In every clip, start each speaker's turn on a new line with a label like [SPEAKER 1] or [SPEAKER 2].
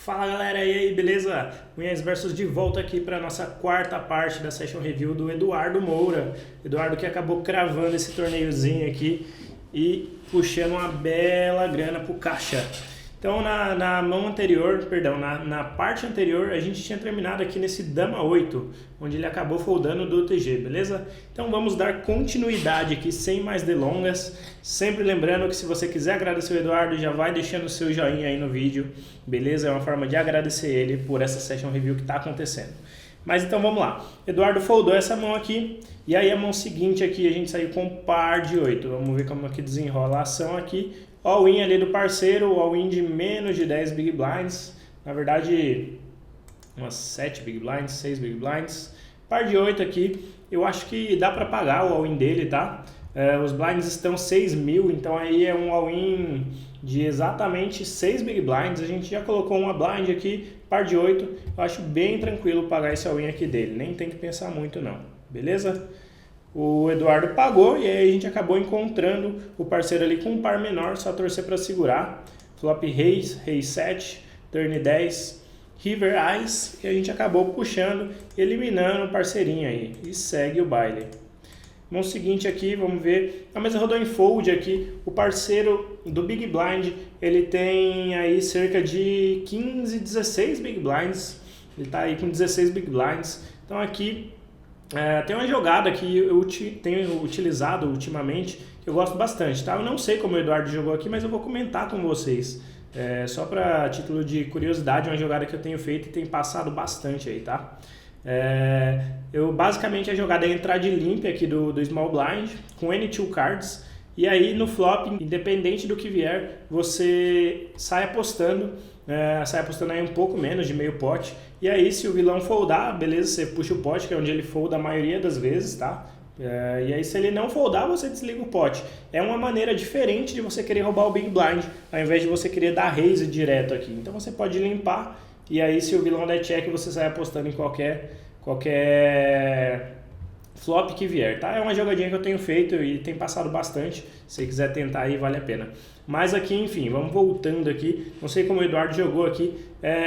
[SPEAKER 1] Fala galera, e aí, beleza? Cunhas Versus de volta aqui para nossa quarta parte da Session Review do Eduardo Moura. Eduardo que acabou cravando esse torneiozinho aqui e puxando uma bela grana pro caixa. Então na parte anterior a gente tinha terminado aqui nesse Dama 8, onde ele acabou foldando do UTG, beleza? Então vamos dar continuidade aqui sem mais delongas, sempre lembrando que se você quiser agradecer o Eduardo, já vai deixando o seu joinha aí no vídeo, beleza? É uma forma de agradecer ele por essa Session Review que está acontecendo. Mas então vamos lá, Eduardo foldou essa mão aqui, e aí a mão seguinte aqui a gente saiu com par de 8, vamos ver como que desenrola a ação aqui. All-in ali do parceiro, all-in de menos de 10 Big Blinds, na verdade umas 7 Big Blinds, 6 Big Blinds, par de 8 aqui, eu acho que dá para pagar o all-in dele, tá? Os blinds estão 6 mil, então aí é um all-in de exatamente 6 Big Blinds, a gente já colocou uma blind aqui, par de 8, eu acho bem tranquilo pagar esse all-in aqui dele, nem tem que pensar muito não, beleza? O Eduardo pagou e aí a gente acabou encontrando o parceiro ali com um par menor, só torcer para segurar. Flop Reis, Rei 7, Turn 10, River Eyes, e a gente acabou puxando, eliminando o parceirinho aí e segue o baile. Mão seguinte aqui, vamos ver, a mesa rodou em fold aqui, o parceiro do Big Blind, ele tem aí cerca de 15, 16 Big Blinds, ele está aí com 16 Big Blinds, então aqui tem uma jogada que eu tenho utilizado ultimamente, que eu gosto bastante, tá? Eu não sei como o Eduardo jogou aqui, mas eu vou comentar com vocês. Só para título de curiosidade, uma jogada que eu tenho feito e tem passado bastante aí, tá? Basicamente a jogada é entrar de limp aqui do Small Blind, com N2 cards, e aí no flop, independente do que vier, você sai apostando aí um pouco menos de meio pote, e aí se o vilão foldar, beleza, você puxa o pote, que é onde ele folda a maioria das vezes, tá? E aí se ele não foldar, você desliga o pote. É uma maneira diferente de você querer roubar o Big Blind, ao invés de você querer dar raise direto aqui. Então você pode limpar, e aí se o vilão der check, você sai apostando em qualquer flop que vier, tá? É uma jogadinha que eu tenho feito e tem passado bastante, se quiser tentar aí vale a pena. Mas aqui, enfim, vamos voltando aqui, não sei como o Eduardo jogou aqui,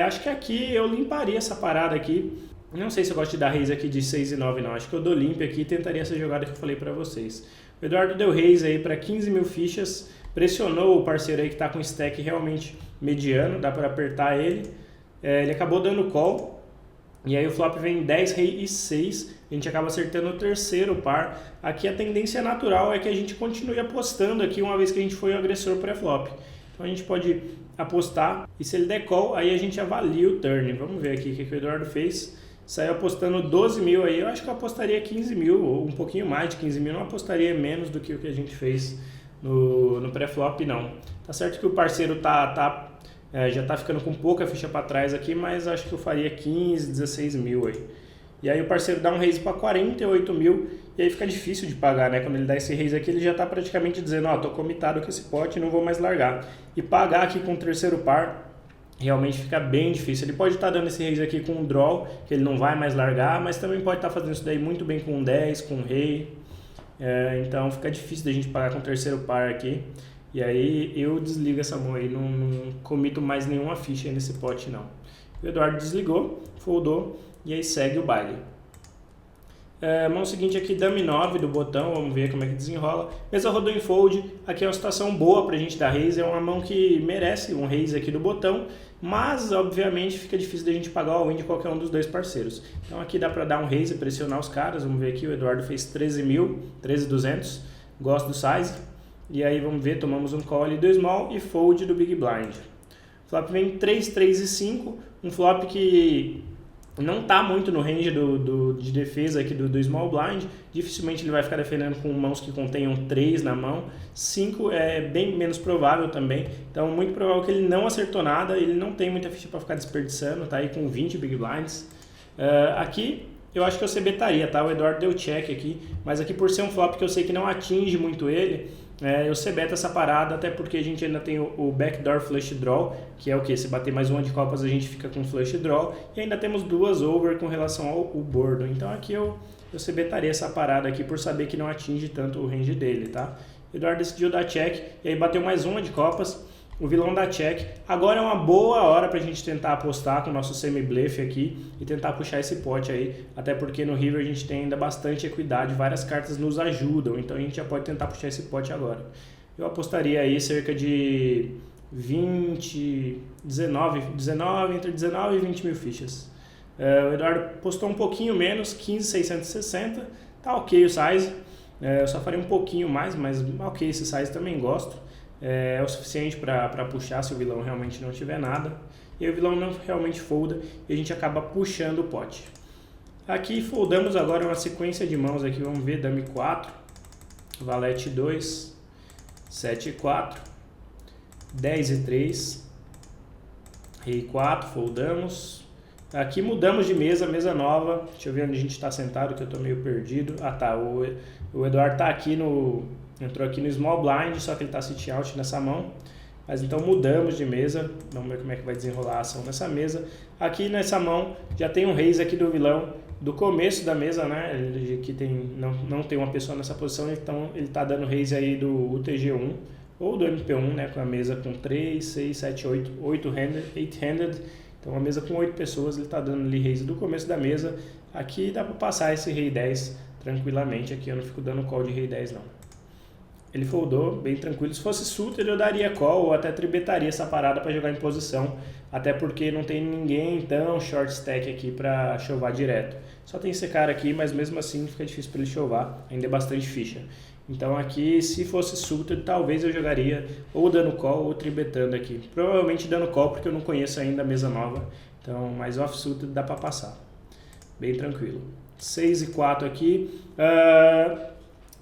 [SPEAKER 1] acho que aqui eu limparia essa parada aqui, não sei se eu gosto de dar raise aqui de 6 e 9 não, acho que eu dou limp aqui e tentaria essa jogada que eu falei pra vocês. O Eduardo deu raise aí para 15 mil fichas, pressionou o parceiro aí que tá com stack realmente mediano, dá para apertar ele, ele acabou dando call. E aí o flop vem 10, rei e 6, a gente acaba acertando o terceiro par. Aqui a tendência natural é que a gente continue apostando aqui uma vez que a gente foi o agressor pré-flop. Então a gente pode apostar e se ele der call, aí a gente avalia o turn. Vamos ver aqui o que o Eduardo fez. Saiu apostando 12 mil aí, eu acho que eu apostaria 15 mil ou um pouquinho mais de 15 mil, não apostaria menos do que o que a gente fez no pré-flop não. Tá certo que o parceiro já está ficando com pouca ficha para trás aqui, mas acho que eu faria 15, 16 mil aí. E aí o parceiro dá um raise para 48 mil e aí fica difícil de pagar, né? Quando ele dá esse raise aqui, ele já está praticamente dizendo, ó, tô comitado com esse pote e não vou mais largar. E pagar aqui com o terceiro par realmente fica bem difícil. Ele pode estar dando esse raise aqui com um draw, que ele não vai mais largar, mas também pode estar fazendo isso daí muito bem com um 10, com um rei. Então fica difícil da gente pagar com o terceiro par aqui. E aí eu desligo essa mão aí, não comito mais nenhuma ficha aí nesse pote não. O Eduardo desligou, foldou e aí segue o baile. Mão seguinte aqui, dame 9 do botão, vamos ver como é que desenrola. Mesa rodou em fold, aqui é uma situação boa pra gente dar raise, é uma mão que merece um raise aqui do botão, mas obviamente fica difícil da gente pagar o all-in de qualquer um dos dois parceiros. Então aqui dá pra dar um raise e pressionar os caras, vamos ver aqui, o Eduardo fez 13.200, gosto do size. E aí vamos ver, tomamos um call ali do small e fold do big blind. Flop vem 3, 3 e 5, um flop que não está muito no range de defesa aqui do small blind, dificilmente ele vai ficar defendendo com mãos que contenham 3 na mão, 5 é bem menos provável também, então muito provável que ele não acertou nada, ele não tem muita ficha para ficar desperdiçando, tá aí com 20 big blinds. Aqui eu acho que eu cebetaria, tá? O Eduardo deu check aqui, mas aqui por ser um flop que eu sei que não atinge muito ele, eu cebeto essa parada, até porque a gente ainda tem o backdoor flush draw, que é o que? Se bater mais uma de copas a gente fica com flush draw, e ainda temos duas over com relação ao bordo. Então aqui eu cebetaria essa parada aqui por saber que não atinge tanto o range dele, tá? O Eduardo decidiu dar check, e aí bateu mais uma de copas, o vilão dá check. Agora é uma boa hora para a gente tentar apostar com o nosso semi-bluff aqui e tentar puxar esse pote aí, até porque no river a gente tem ainda bastante equidade, várias cartas nos ajudam, então a gente já pode tentar puxar esse pote agora. Eu apostaria aí cerca de 19, entre 19 e 20 mil fichas. O Eduardo postou um pouquinho menos, 15.660, tá ok o size. Eu só faria um pouquinho mais, mas ok, esse size também gosto. É o suficiente para puxar se o vilão realmente não tiver nada. E aí o vilão não realmente folda e a gente acaba puxando o pote. Aqui foldamos agora uma sequência de mãos aqui, vamos ver, dame 4, valete 2, 7 e 4, 10 e 3, rei 4, foldamos. Aqui mudamos de mesa, mesa nova. Deixa eu ver onde a gente está sentado, que eu estou meio perdido. Ah tá, o Eduardo tá aqui entrou aqui no small blind, só que ele está sit out nessa mão. Mas então mudamos de mesa, vamos ver como é que vai desenrolar a ação nessa mesa. Aqui nessa mão já tem um raise aqui do vilão do começo da mesa, né? Ele aqui não tem uma pessoa nessa posição, então ele está dando raise aí do UTG1 ou do MP1, né? Com a mesa com 3, 6, 7, 8-handed. Então uma mesa com 8 pessoas, ele está dando ali raise do começo da mesa. Aqui dá para passar esse rei 10 tranquilamente, aqui eu não fico dando call de rei 10 não. Ele foldou bem tranquilo. Se fosse suited eu daria call ou até tribetaria essa parada para jogar em posição. Até porque não tem ninguém tão short stack aqui para chovar direto. Só tem esse cara aqui, mas mesmo assim fica difícil para ele chovar. Ainda é bastante ficha. Então aqui, se fosse suited, talvez eu jogaria ou dando call ou tribetando aqui. Provavelmente dando call porque eu não conheço ainda a mesa nova. Então, mas off-suited dá para passar. Bem tranquilo. 6 e 4 aqui.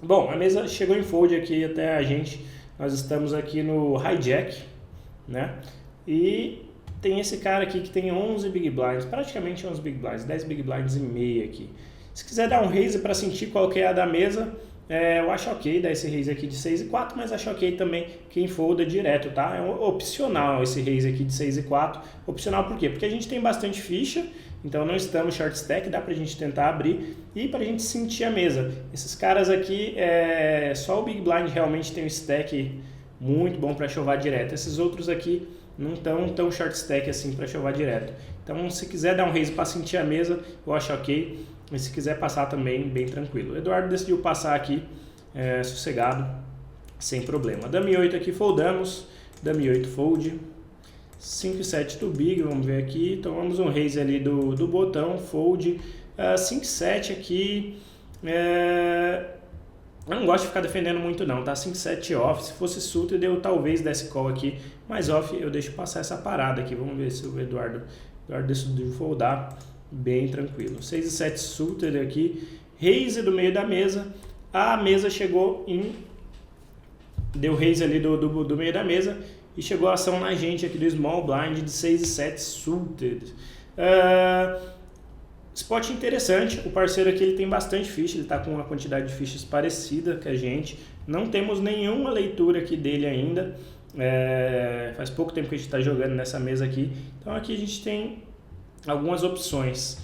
[SPEAKER 1] Bom, a mesa chegou em fold aqui até a gente. Nós estamos aqui no hijack, né? E tem esse cara aqui que tem 11 big blinds, praticamente 11 big blinds, 10 big blinds e meio aqui. Se quiser dar um raise para sentir qual que é a da mesa, eu acho ok dar esse raise aqui de 6 e 4, mas acho ok também quem folda direto, tá? É opcional esse raise aqui de 6 e 4. Opcional por quê? Porque a gente tem bastante ficha, então não estamos short stack, dá pra gente tentar abrir e pra gente sentir a mesa. Esses caras aqui, só o Big Blind realmente tem um stack muito bom para chovar direto. Esses outros aqui não estão tão short stack assim para chovar direto. Então se quiser dar um raise para sentir a mesa, eu acho ok. E se quiser passar também, bem tranquilo. O Eduardo decidiu passar aqui, sossegado, sem problema. Dame 8 aqui, foldamos. Dame 8, fold. 5 e 7 do big, vamos ver aqui. Tomamos um raise ali do botão, fold. 5 e 7 aqui. Eu não gosto de ficar defendendo muito não, tá? 5 e 7 off. Se fosse suited, eu talvez desse call aqui. Mas off, eu deixo passar essa parada aqui. Vamos ver se o Eduardo decidiu foldar. Bem tranquilo. 6 e 7 suited aqui. Raise do meio da mesa. A mesa chegou deu raise ali do meio da mesa. E chegou a ação na gente aqui do small blind de 6 e 7 suited. Spot interessante. O parceiro aqui ele tem bastante ficha. Ele está com uma quantidade de fichas parecida com a gente. Não temos nenhuma leitura aqui dele ainda. Faz pouco tempo que a gente está jogando nessa mesa aqui. Então aqui a gente tem algumas opções.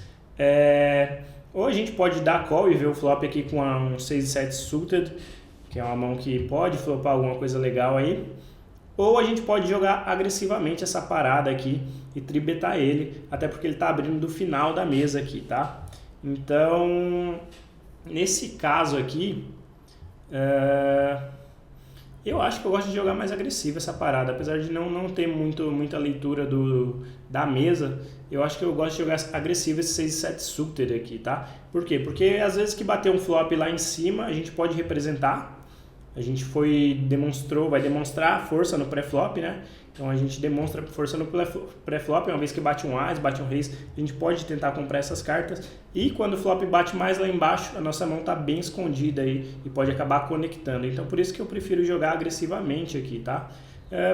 [SPEAKER 1] Ou a gente pode dar call e ver o flop aqui com um 6 e 7 suited, que é uma mão que pode flopar alguma coisa legal aí. Ou a gente pode jogar agressivamente essa parada aqui e tribetar ele, até porque ele está abrindo do final da mesa aqui, tá? Então, nesse caso aqui, eu acho que eu gosto de jogar mais agressivo essa parada, apesar de não ter muita leitura da mesa. Eu acho que eu gosto de jogar agressivo esse 6 e 7 suited aqui, tá? Por quê? Porque às vezes que bater um flop lá em cima, a gente pode representar. A gente vai demonstrar força no pré-flop, né? Então a gente demonstra força no pré-flop, uma vez que bate um as, bate um reis, a gente pode tentar comprar essas cartas. E quando o flop bate mais lá embaixo, a nossa mão tá bem escondida aí e pode acabar conectando. Então por isso que eu prefiro jogar agressivamente aqui, tá?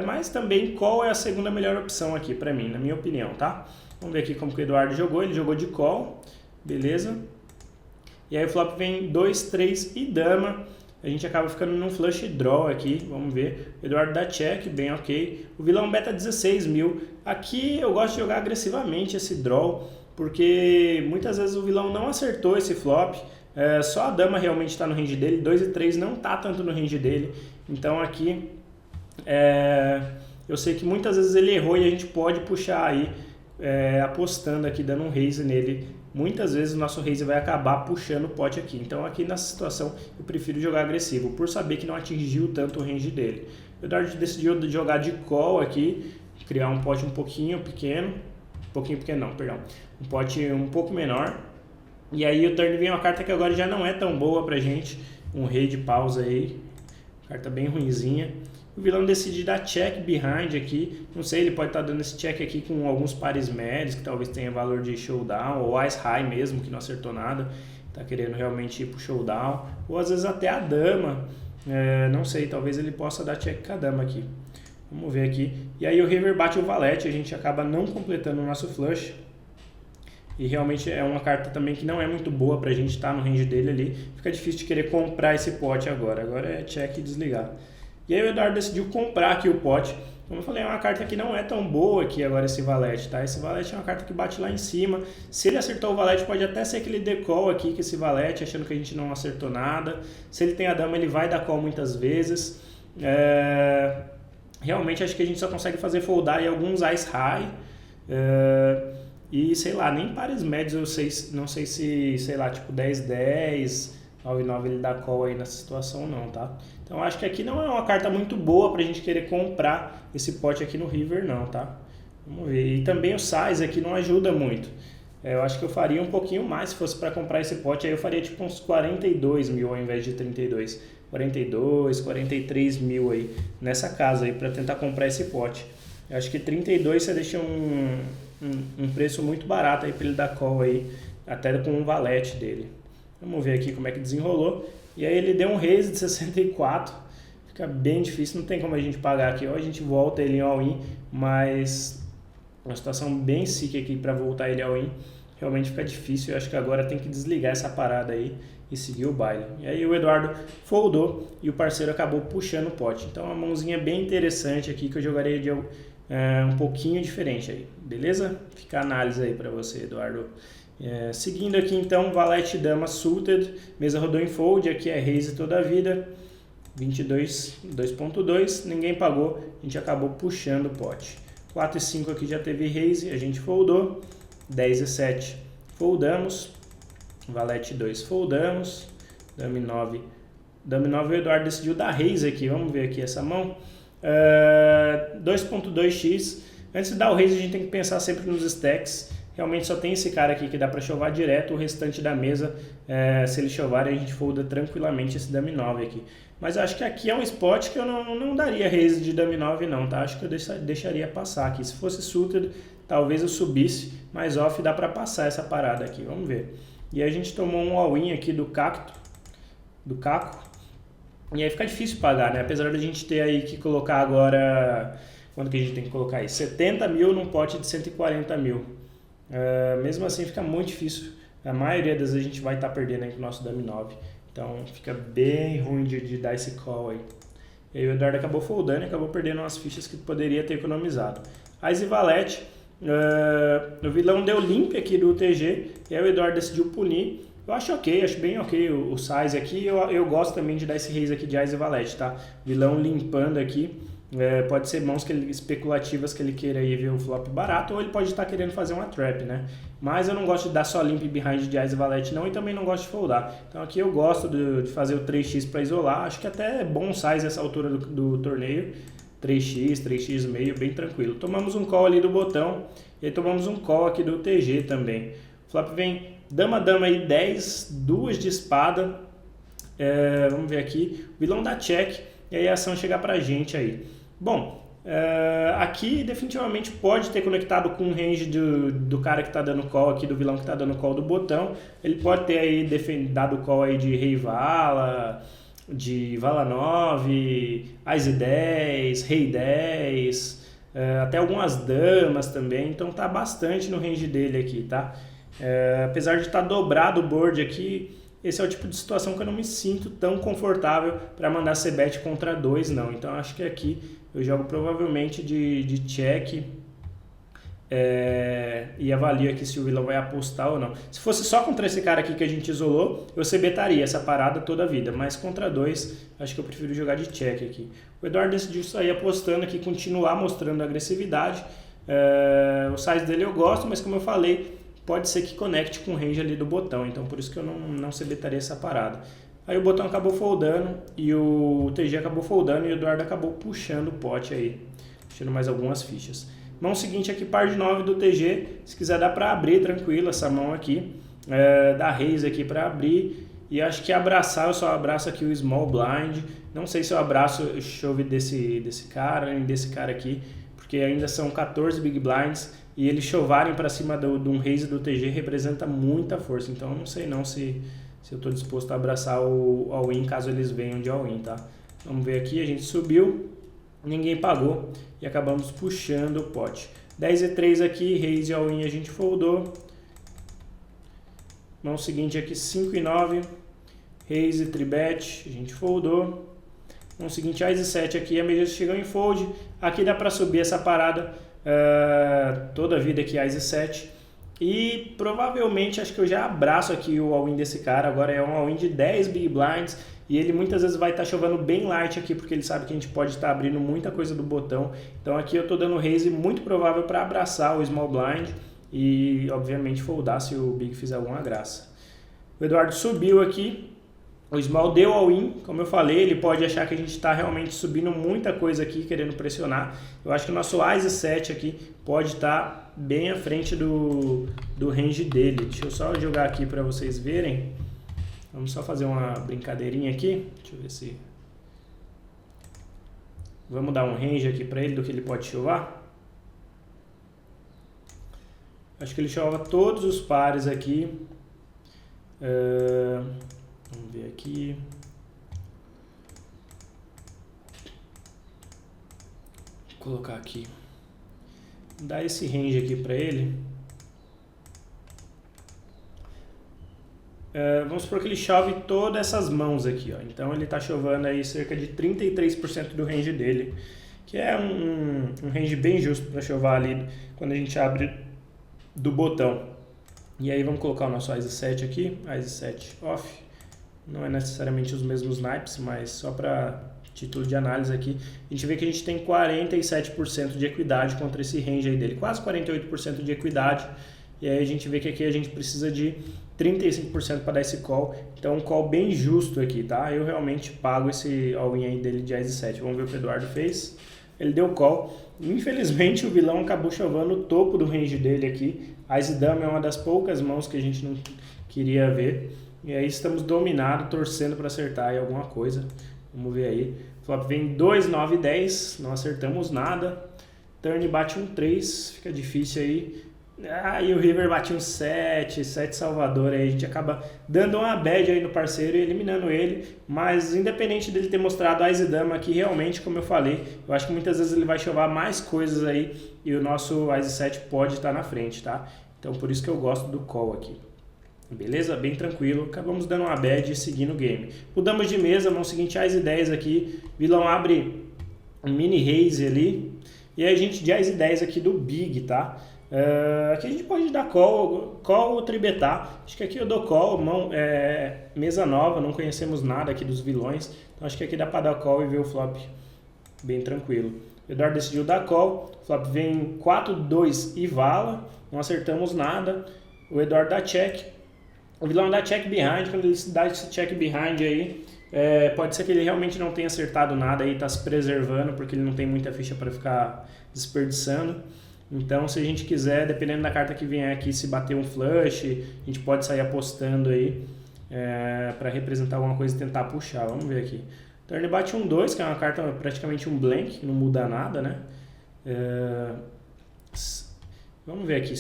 [SPEAKER 1] Mas também qual é a segunda melhor opção aqui pra mim, na minha opinião, tá? Vamos ver aqui como que o Eduardo jogou. Ele jogou de call, beleza? E aí o flop vem 2, 3 e dama. A gente acaba ficando num flush draw aqui, vamos ver. O Eduardo dá check, bem ok. O vilão beta 16 mil. Aqui eu gosto de jogar agressivamente esse draw, porque muitas vezes o vilão não acertou esse flop. Só a dama realmente está no range dele, 2 e 3 não está tanto no range dele. Então aqui eu sei que muitas vezes ele errou e a gente pode puxar aí, apostando aqui, dando um raise nele. Muitas vezes o nosso raise vai acabar puxando o pote aqui. Então aqui nessa situação eu prefiro jogar agressivo, por saber que não atingiu tanto o range dele. O Eduardo decidiu jogar de call aqui, criar um pote um pouquinho pequeno. Um pouquinho pequeno não, perdão. Um pote um pouco menor. E aí o turn vem uma carta que agora já não é tão boa pra gente. Um rei de pausa aí. Carta bem ruinzinha. O vilão decide dar check behind aqui. Não sei, ele pode estar dando esse check aqui com alguns pares médios, que talvez tenha valor de showdown, ou ice high mesmo, que não acertou nada. Tá querendo realmente ir pro showdown. Ou às vezes até a dama. Não sei, talvez ele possa dar check com a dama aqui. Vamos ver aqui. E aí o river bate o valete, a gente acaba não completando o nosso flush. E realmente é uma carta também que não é muito boa pra gente estar no range dele ali. Fica difícil de querer comprar esse pote agora. Agora é check e desligar. E aí o Eduardo decidiu comprar aqui o pote. Como eu falei, é uma carta que não é tão boa aqui agora esse valete, tá? Esse valete é uma carta que bate lá em cima. Se ele acertou o valete, pode até ser que ele dê call aqui com esse valete, achando que a gente não acertou nada. Se ele tem a dama, ele vai dar call muitas vezes. Realmente acho que a gente só consegue fazer foldar em alguns ice high. E sei lá, nem pares médios eu sei, não sei se, sei lá, tipo 10-10, 9-9 ele dá call aí nessa situação não, tá? Então acho que aqui não é uma carta muito boa pra gente querer comprar esse pote aqui no river não, tá? Vamos ver. E também o size aqui não ajuda muito. Eu acho que eu faria um pouquinho mais se fosse para comprar esse pote, aí eu faria tipo uns 42 mil ao invés de 32. 42, 43 mil aí, nessa casa aí, para tentar comprar esse pote. Eu acho que 32 você deixa um preço muito barato aí para ele dar call aí, até com um valete dele. Vamos ver aqui como é que desenrolou. E aí ele deu um raise de 64, fica bem difícil, não tem como a gente pagar aqui. Ou a gente volta ele em all-in, mas uma situação bem sick aqui para voltar ele all-in. Realmente fica difícil, eu acho que agora tem que desligar essa parada aí e seguir o baile. E aí o Eduardo foldou e o parceiro acabou puxando o pote. Então uma mãozinha bem interessante aqui que eu jogaria de um pouquinho diferente aí, beleza? Fica a análise aí para você, Eduardo. Seguindo aqui então, valete dama suited, mesa rodou em fold, aqui é raise toda a vida, 22, 2.2, ninguém pagou, a gente acabou puxando o pote. 4 e 5 aqui já teve raise, a gente foldou, 10 e 7 foldamos, valete 2 foldamos, dame 9 o Eduardo decidiu dar raise aqui, vamos ver aqui essa mão, 2.2x, antes de dar o raise a gente tem que pensar sempre nos stacks. Realmente só tem esse cara aqui que dá para chovar direto, o restante da mesa, se ele chovar, a gente folda tranquilamente esse dame 9 aqui. Mas eu acho que aqui é um spot que eu não daria raise de dame 9 não, tá? Acho que eu deixaria passar aqui. Se fosse suited, talvez eu subisse, mas off dá para passar essa parada aqui, vamos ver. E a gente tomou um all-in aqui do Caco. E aí fica difícil pagar, né? Apesar da gente ter aí que colocar agora... Quanto que a gente tem que colocar aí? 70 mil num pote de 140 mil. Mesmo assim fica muito difícil. A maioria das vezes a gente vai estar perdendo aí com o nosso dame 9. Então fica bem ruim de dar esse call aí. E aí o Eduardo acabou foldando e acabou perdendo umas fichas que poderia ter economizado. Ás e valete. O vilão deu limp aqui do UTG. E aí o Eduardo decidiu punir. Eu acho ok, acho bem ok o size aqui. Eu gosto também de dar esse raise aqui de Ás e valete, tá? Vilão limpando aqui. Pode ser mãos especulativas que ele queira aí ver o flop barato, ou ele pode estar querendo fazer uma trap, né? Mas eu não gosto de dar só limp behind de Ás e valete não, e também não gosto de foldar. Então aqui eu gosto de fazer o 3x para isolar, acho que até é bom size essa altura do torneio. 3x meio, bem tranquilo. Tomamos um call ali do botão, e aí tomamos um call aqui do TG também. O flop vem dama aí 10, duas de espada, vamos ver aqui, o vilão dá check, e aí a ação chega pra gente aí. Bom, aqui definitivamente pode ter conectado com o range do cara que está dando call aqui, do vilão que está dando call do botão. Ele pode ter aí dado call aí de rei vala, de vala 9, Ás e 10, rei 10, até algumas damas também. Então tá bastante no range dele aqui, tá? Apesar de estar dobrado o board aqui, esse é o tipo de situação que eu não me sinto tão confortável para mandar c-bet contra 2, não. Então acho que aqui eu jogo provavelmente de check E avalio aqui se o vilão vai apostar ou não. Se fosse só contra esse cara aqui que a gente isolou, eu cbetaria essa parada toda a vida, mas contra dois, acho que eu prefiro jogar de check aqui. O Eduardo decidiu sair apostando aqui, continuar mostrando agressividade. O size dele eu gosto, mas como eu falei, pode ser que conecte com o range ali do botão, então por isso que eu não cbetaria essa parada. Aí o botão acabou foldando e o TG acabou foldando e o Eduardo acabou puxando o pote aí, puxando mais algumas fichas. Mão seguinte aqui, par de 9 do TG, se quiser dá para abrir tranquilo essa mão aqui, dá raise aqui para abrir, e acho que abraçar, eu só abraço aqui o small blind, não sei se eu abraço shove desse cara, nem desse cara aqui, porque ainda são 14 big blinds, e eles chovarem para cima de um raise do TG representa muita força, então eu não sei não se eu estou disposto a abraçar o all-in caso eles venham de all-in, tá? Vamos ver aqui, a gente subiu, ninguém pagou e acabamos puxando o pote. 10 e 3 aqui, raise e all-in a gente foldou. Mão seguinte aqui, 5 e 9, raise e tribet, a gente foldou. Mão seguinte, Ás e 7 aqui, a mesa chegou em fold. Aqui dá para subir essa parada toda a vida aqui, Ás e 7. E provavelmente acho que eu já abraço aqui o all-in desse cara. Agora é um all-in de 10 big blinds. E ele muitas vezes vai estar chovendo bem light aqui, porque ele sabe que a gente pode estar abrindo muita coisa do botão. Então aqui eu estou dando raise muito provável para abraçar o small blind e obviamente foldar se o big fizer alguma graça. O Eduardo subiu aqui, o small deu all-in, como eu falei, ele pode achar que a gente está realmente subindo muita coisa aqui, querendo pressionar. Eu acho que o nosso Ás e 7 aqui pode estar bem à frente do range dele. Deixa eu só jogar aqui para vocês verem. Vamos só fazer uma brincadeirinha aqui. Deixa eu ver se... Vamos dar um range aqui para ele do que ele pode chovar. Acho que ele chova todos os pares aqui. Vamos ver aqui. Vou colocar aqui. Dar esse range aqui para ele. Vamos supor que ele chove todas essas mãos aqui, ó. Então ele está chovendo aí cerca de 33% do range dele, que é um range bem justo para chovar ali quando a gente abre do botão. E aí vamos colocar o nosso Ás e 7 aqui, Ás e 7 off. Não é necessariamente os mesmos naipes, mas só para título de análise aqui, a gente vê que a gente tem 47% de equidade contra esse range aí dele, quase 48% de equidade. E aí a gente vê que aqui a gente precisa de 35% para dar esse call, então um call bem justo aqui, tá? Eu realmente pago esse all-in aí dele de Ás e 7. Vamos ver o que o Eduardo fez. Ele deu call. Infelizmente o vilão acabou chovando o topo do range dele aqui. Ás e dama é uma das poucas mãos que a gente não queria ver. E aí estamos dominados, torcendo para acertar aí alguma coisa. Vamos ver aí. Flop vem 2, 9 e 10. Não acertamos nada. Turn bate um 3. Fica difícil aí. E o River bate um 7 Salvador, aí a gente acaba dando uma bad aí no parceiro e eliminando ele, mas independente dele ter mostrado Ás e dama aqui, realmente, como eu falei, eu acho que muitas vezes ele vai chovar mais coisas aí e o nosso Ás e 7 pode estar na frente, tá? Então por isso que eu gosto do call aqui. Beleza? Bem tranquilo, acabamos dando uma bad e seguindo o game. Mudamos de mesa, mão seguinte Ás e 10 aqui, vilão abre um mini raise ali, e aí a gente de Ás e 10 aqui do big, tá? Aqui a gente pode dar call ou tribetar. Acho que aqui eu dou call, mesa nova, não conhecemos nada aqui dos vilões, então acho que aqui dá para dar call e ver o flop bem tranquilo. O Eduardo decidiu dar call, o flop vem 4, 2 e vala, não acertamos nada. O Eduardo dá check, o vilão dá check behind. Quando ele dá esse check behind aí, pode ser que ele realmente não tenha acertado nada e está se preservando, porque ele não tem muita ficha para ficar desperdiçando. Então, se a gente quiser, dependendo da carta que vier aqui, se bater um flush, a gente pode sair apostando aí para representar alguma coisa e tentar puxar. Vamos ver aqui. Turn bate um 2, que é uma carta praticamente um blank, que não muda nada, né? Vamos ver aqui.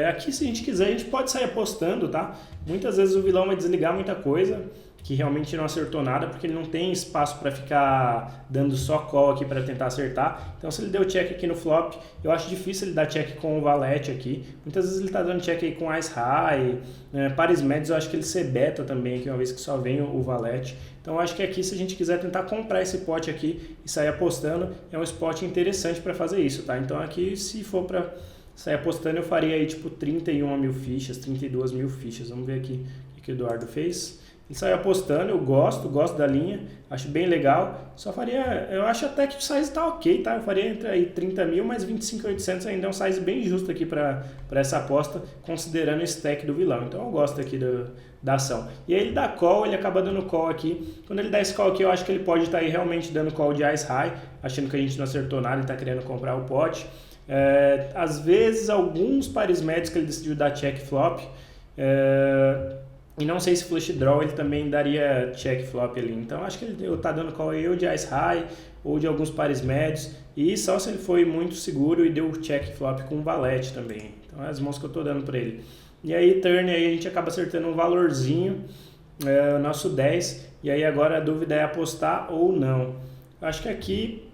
[SPEAKER 1] Aqui, se a gente quiser, a gente pode sair apostando, tá? Muitas vezes o vilão vai desligar muita coisa que realmente não acertou nada, porque ele não tem espaço para ficar dando só call aqui para tentar acertar. Então, se ele deu check aqui no flop, eu acho difícil ele dar check com o valete aqui. Muitas vezes ele está dando check aí com Ás high, pares médios eu acho que ele cbeta também aqui, uma vez que só vem o valete. Então, eu acho que aqui, se a gente quiser tentar comprar esse pote aqui e sair apostando, é um spot interessante para fazer isso, tá? Então, aqui, se for para sair apostando, eu faria aí tipo 31 mil fichas, 32 mil fichas. Vamos ver aqui o que o Eduardo fez. Ele saiu apostando, eu gosto da linha, acho bem legal. Só faria, eu acho até que o size tá ok, tá? Eu faria entre aí 30 mil mais 25.800, ainda é um size bem justo aqui para essa aposta, considerando o stack do vilão. Então eu gosto aqui da ação. E aí ele dá call, ele acaba dando call aqui. Quando ele dá esse call aqui, eu acho que ele pode estar aí realmente dando call de Ice High, achando que a gente não acertou nada, ele tá querendo comprar o pot. Às vezes, alguns pares médios que ele decidiu dar check flop. E não sei se flush draw ele também daria check flop ali. Então acho que ele tá dando call aí ou de Ice High ou de alguns pares médios. E só se ele foi muito seguro e deu check flop com valete também. Então é as mãos que eu tô dando para ele. E aí turn aí a gente acaba acertando um valorzinho, o nosso 10. E aí agora a dúvida é apostar ou não. Acho que aqui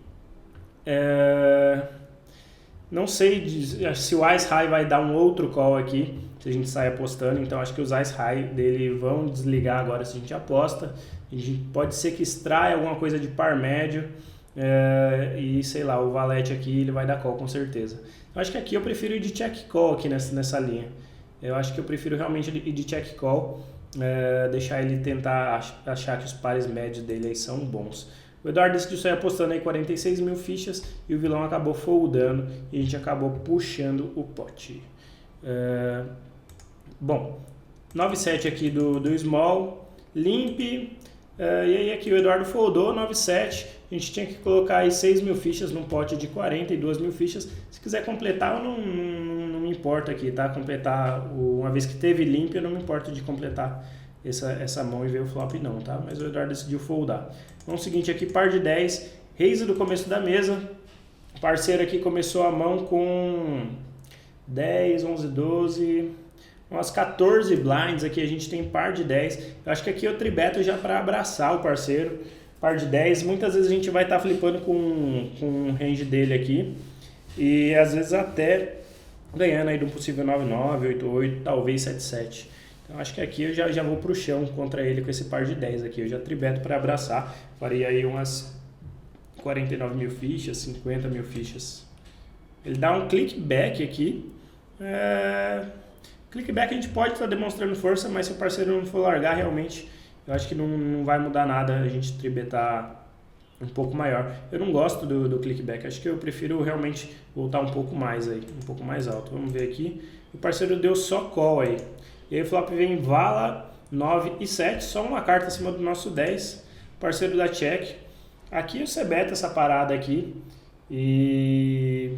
[SPEAKER 1] não sei se o Ice High vai dar um outro call aqui, se a gente sai apostando, então acho que os Ice High dele vão desligar agora se a gente aposta. A gente pode ser que extraia alguma coisa de par médio e sei lá, o valete aqui ele vai dar call com certeza. Eu acho que aqui eu prefiro ir de check call aqui nessa linha. Eu acho que eu prefiro realmente ir de check call, deixar ele tentar achar que os pares médios dele aí são bons. O Eduardo decidiu sair apostando aí 46 mil fichas e o vilão acabou foldando e a gente acabou puxando o pote. Bom, 9-7 aqui do small, limp, e aí aqui o Eduardo foldou 9-7, a gente tinha que colocar aí 6 mil fichas num pote de 42 mil fichas. Se quiser completar, eu não me importa aqui, tá? Completar, uma vez que teve limp, eu não me importo de completar essa mão e ver o flop não, tá? Mas o Eduardo decidiu foldar. Vamos seguinte aqui, par de 10, raise do começo da mesa, o parceiro aqui começou a mão com 10, 11, 12, umas 14 blinds, aqui a gente tem par de 10, eu acho que aqui eu tribeto já para abraçar o parceiro, par de 10, muitas vezes a gente vai estar flipando com o range dele aqui, e às vezes até ganhando aí de um possível 9-9, 8-8, talvez 7-7. Então acho que aqui eu já vou pro chão contra ele com esse par de 10 aqui, eu já tribeto para abraçar, faria aí umas 49 mil fichas, 50 mil fichas. Ele dá um clickback aqui, clickback a gente pode estar demonstrando força, mas se o parceiro não for largar realmente, eu acho que não vai mudar nada a gente tribetar um pouco maior. Eu não gosto do clickback, acho que eu prefiro realmente voltar um pouco mais aí, um pouco mais alto. Vamos ver aqui, o parceiro deu só call aí. E aí o flop vem vala, 9 e 7, só uma carta acima do nosso 10, o parceiro dá check. Aqui você beta essa parada aqui e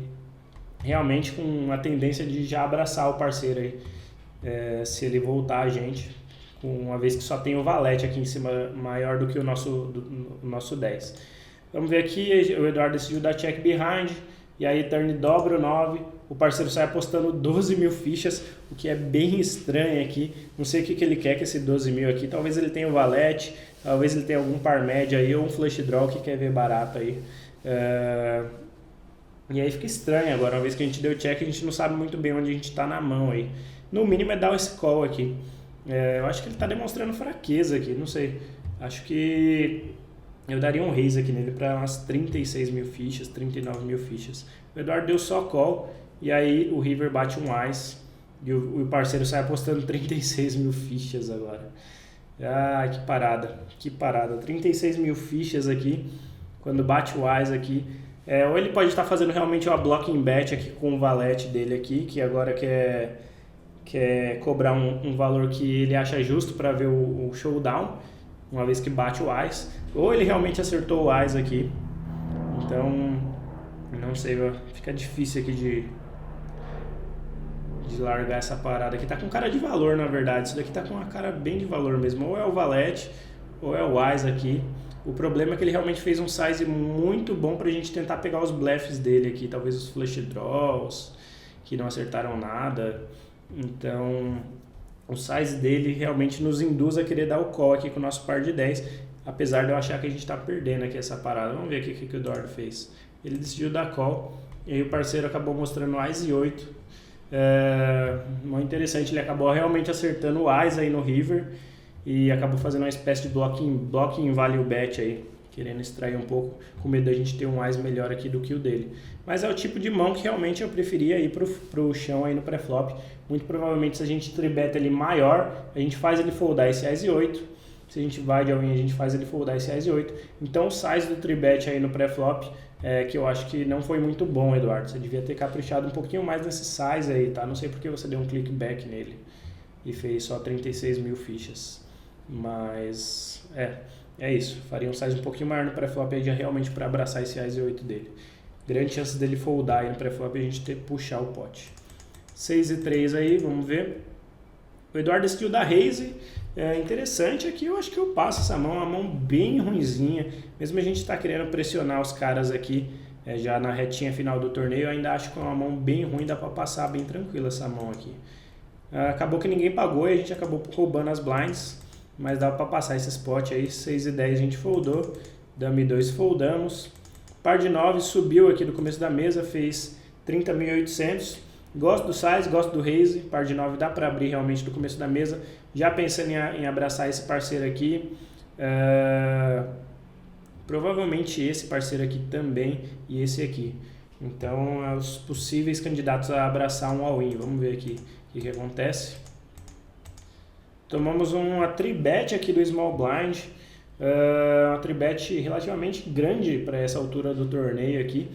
[SPEAKER 1] realmente com a tendência de já abraçar o parceiro aí, se ele voltar a gente, uma vez que só tem o valete aqui em cima maior do que o nosso 10. Vamos ver aqui, o Eduardo decidiu dar check behind, e aí turn dobra o 9, o parceiro sai apostando 12 mil fichas, o que é bem estranho aqui, não sei o que ele quer com esse 12 mil aqui, talvez ele tenha o valete, talvez ele tenha algum par médio aí, ou um flush draw que quer ver barato aí. E aí fica estranho agora, uma vez que a gente deu check, a gente não sabe muito bem onde a gente está na mão aí. No mínimo é dar esse call aqui. Eu acho que ele está demonstrando fraqueza aqui, não sei. Acho que eu daria um raise aqui nele para umas 36 mil fichas, 39 mil fichas. O Eduardo deu só call e aí o river bate um ice e o parceiro sai apostando 36 mil fichas agora. Ah, que parada. 36 mil fichas aqui, quando bate o ice aqui. Ou ele pode estar fazendo realmente uma blocking bet aqui com o valete dele aqui, que agora quer cobrar um valor que ele acha justo para ver o showdown, uma vez que bate o ice, ou ele realmente acertou o ice aqui. Então não sei, fica difícil aqui de largar essa parada aqui. Tá com cara de valor, na verdade, isso daqui tá com uma cara bem de valor mesmo, ou é o valete ou é o ice aqui. O problema é que ele realmente fez um size muito bom pra gente tentar pegar os bleffs dele aqui, talvez os flush draws que não acertaram nada. Então o size dele realmente nos induz a querer dar o call aqui com o nosso par de 10, apesar de eu achar que a gente está perdendo aqui essa parada. Vamos ver aqui o que o Eduardo fez. Ele decidiu dar call e aí o parceiro acabou mostrando o Ice 8. Muito interessante, ele acabou realmente acertando o Ice aí no river e acabou fazendo uma espécie de blocking value bet aí. querendo extrair um pouco, com medo da gente ter um AIS melhor aqui do que o dele. Mas é o tipo de mão que realmente eu preferia ir pro chão aí no pré-flop. Muito provavelmente se a gente tribeta ele maior, a gente faz ele foldar esse AIS 8. Se a gente vai de all-in, a gente faz ele foldar esse AIS 8. Então o size do tribet aí no pré-flop, que eu acho que não foi muito bom, Eduardo. Você devia ter caprichado um pouquinho mais nesse size aí, tá? Não sei porque você deu um click back nele e fez só 36 mil fichas. Mas, é isso. Faria um size um pouquinho maior no pré-flop aí já realmente para abraçar esse AIS 8 dele. Grande chance dele foldar aí no pré-flop e a gente ter que puxar o pote. 6 e 3 aí, vamos ver. O Eduardo decidiu dar raise. Interessante aqui, eu acho que eu passo essa mão, uma mão bem ruinzinha. Mesmo a gente tá querendo pressionar os caras aqui já na retinha final do torneio, eu ainda acho que é uma mão bem ruim, dá para passar bem tranquila essa mão aqui. Acabou que ninguém pagou e a gente acabou roubando as blinds, mas dá para passar esse spot aí. 6 e 10 a gente foldou, dama 2 foldamos. Par de 9 subiu aqui do começo da mesa, fez 30.800. Gosto do size, gosto do raise, par de 9 dá para abrir realmente do começo da mesa. Já pensando em abraçar esse parceiro aqui, provavelmente esse parceiro aqui também e esse aqui. Então, os possíveis candidatos a abraçar um all-in. Vamos ver aqui o que acontece. Tomamos uma tribet aqui do small blind, uma tribet relativamente grande para essa altura do torneio aqui.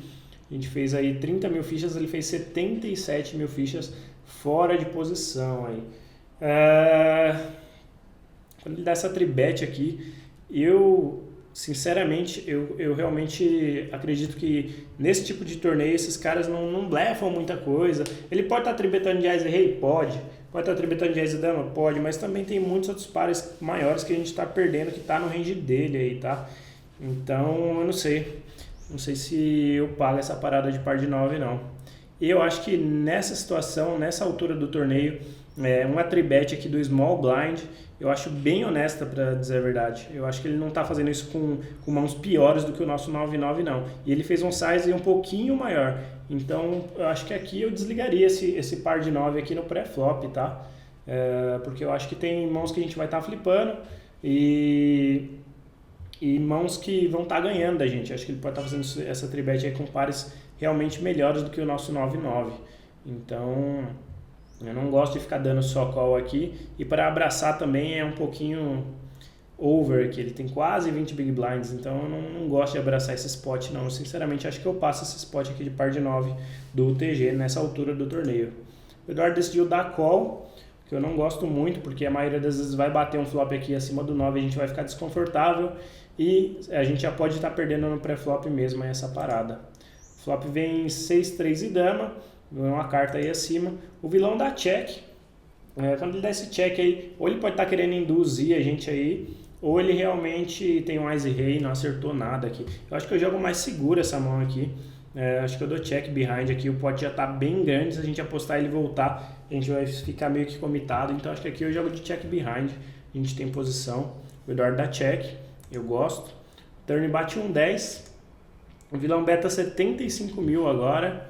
[SPEAKER 1] A gente fez aí 30 mil fichas, ele fez 77 mil fichas fora de posição aí. Quando ele dá essa tribet aqui, sinceramente, eu realmente acredito que nesse tipo de torneio esses caras não blefam muita coisa. Ele pode estar tribetando de AIS e rei? Pode. Pode estar tribetando de AIS e dama? Pode. Mas também tem muitos outros pares maiores que a gente está perdendo, que está no range dele aí, tá? Então, eu não sei. Não sei se eu pago essa parada de par de 9, não. Eu acho que nessa situação, nessa altura do torneio, uma tribet aqui do small blind, eu acho bem honesta, para dizer a verdade. Eu acho que ele não está fazendo isso com mãos piores do que o nosso 9-9, não. E ele fez um size um pouquinho maior. Então, eu acho que aqui eu desligaria esse par de 9 aqui no pré-flop, tá? Porque eu acho que tem mãos que a gente vai estar flipando e mãos que vão estar ganhando da gente. Acho que ele pode estar fazendo essa tribet aí com pares realmente melhores do que o nosso 9-9. Então, eu não gosto de ficar dando só call aqui. E para abraçar também é um pouquinho over, que ele tem quase 20 big blinds. Então, eu não gosto de abraçar esse spot, não. Eu, sinceramente, acho que eu passo esse spot aqui de par de 9 do UTG nessa altura do torneio. O Eduardo decidiu dar call, que eu não gosto muito, porque a maioria das vezes vai bater um flop aqui acima do 9 e a gente vai ficar desconfortável. E a gente já pode estar perdendo no pré-flop mesmo essa parada. O flop vem 6, 3 e dama, uma carta aí acima. O vilão dá check. Quando ele dá esse check aí, ou ele pode estar querendo induzir a gente aí, ou ele realmente tem um AIS e rei e não acertou nada aqui. Eu acho que eu jogo mais seguro essa mão aqui. Acho que eu dou check behind aqui, o pote já está bem grande. Se a gente apostar e ele voltar, a gente vai ficar meio que comitado. Então acho que aqui eu jogo de check behind. A gente tem posição. O Eduardo dá check. Eu gosto. Turn bate 10. O vilão beta 75 mil agora.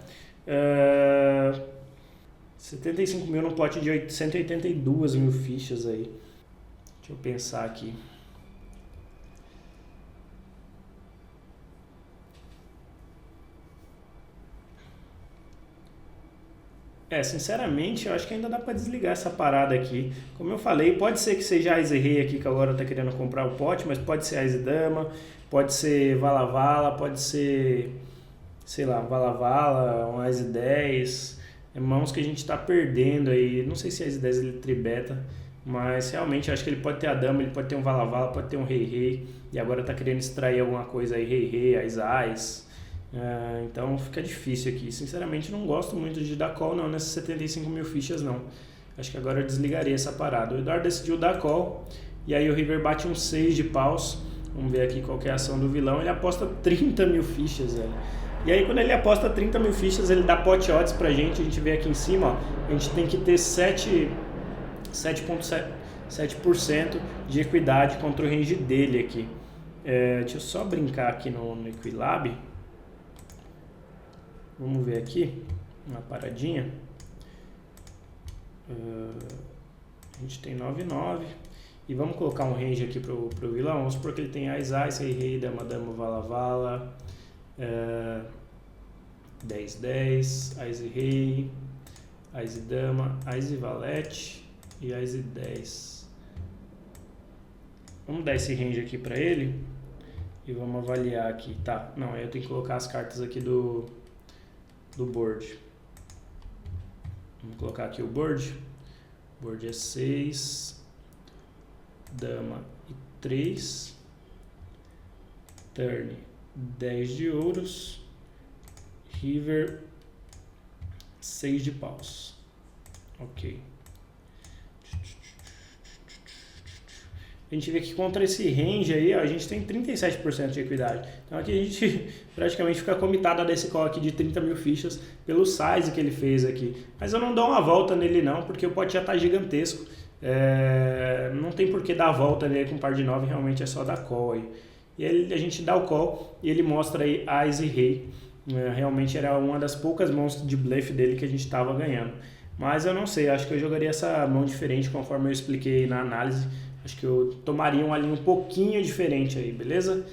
[SPEAKER 1] 75 mil no pote de 182 mil fichas aí. Deixa eu pensar aqui. Sinceramente, eu acho que ainda dá para desligar essa parada aqui. Como eu falei, pode ser que seja AIS e rei aqui que agora tá querendo comprar o pote, mas pode ser AIS e dama, pode ser vala-vala, pode ser, sei lá, vala-vala, um AIS e 10. Mãos que a gente tá perdendo aí. Não sei se AIS e 10 ele tribeta, mas realmente eu acho que ele pode ter a dama, ele pode ter um vala-vala, pode ter um rei-rei, e agora tá querendo extrair alguma coisa aí, rei-rei, AIS-AIS. Então fica difícil aqui. Sinceramente não gosto muito de dar call não nessas 75 mil fichas não. Acho que agora eu desligaria essa parada. O Eduardo decidiu dar call e aí o River bate um 6 de paus. Vamos ver aqui qual que é a ação do vilão. Ele aposta 30 mil fichas, velho. E aí quando ele aposta 30 mil fichas, ele dá pot odds pra gente. A gente vê aqui em cima, ó, a gente tem que ter 7,7% de equidade contra o range dele aqui. Deixa eu só brincar aqui no Equilab. Vamos ver aqui, uma paradinha. A gente tem 9,9 E vamos colocar um range aqui pro vilão. Vamos supor que ele tem Ais, Ais, Rei, Rei, Dama, Dama, Vala, Vala, 10, 10, Ais e Rei, Ais e Dama, Ais e Valete e Ais e 10. Vamos dar esse range aqui pra ele e vamos avaliar aqui. Tá, não, aí eu tenho que colocar as cartas aqui do board. Vamos colocar aqui o board. O board é 6, Dama e 3, Turn 10 de ouros, River 6 de paus. Ok. A gente vê que contra esse range aí, ó, a gente tem 37% de equidade. Então aqui a gente praticamente fica comitada desse call aqui de 30 mil fichas pelo size que ele fez aqui. Mas eu não dou uma volta nele não, porque o pote já está gigantesco. Não tem por que dar a volta nele com par de 9, realmente é só dar call aí. E a gente dá o call e ele mostra aí Ais e Rei. Realmente era uma das poucas mãos de bluff dele que a gente estava ganhando. Mas eu não sei, acho que eu jogaria essa mão diferente conforme eu expliquei na análise. Acho que eu tomaria uma linha um pouquinho diferente aí, beleza?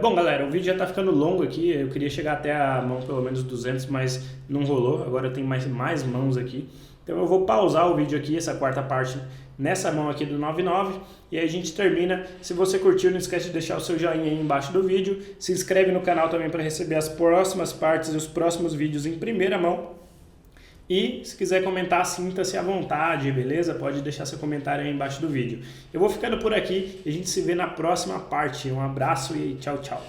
[SPEAKER 1] Bom, galera, o vídeo já tá ficando longo aqui. Eu queria chegar até a mão pelo menos 200, mas não rolou. Agora eu tenho mais mãos aqui. Então eu vou pausar o vídeo aqui, essa quarta parte, nessa mão aqui do 9-9. E aí a gente termina. Se você curtiu, não esquece de deixar o seu joinha aí embaixo do vídeo. Se inscreve no canal também para receber as próximas partes e os próximos vídeos em primeira mão. E se quiser comentar, sinta-se à vontade, beleza? Pode deixar seu comentário aí embaixo do vídeo. Eu vou ficando por aqui e a gente se vê na próxima parte. Um abraço e tchau, tchau.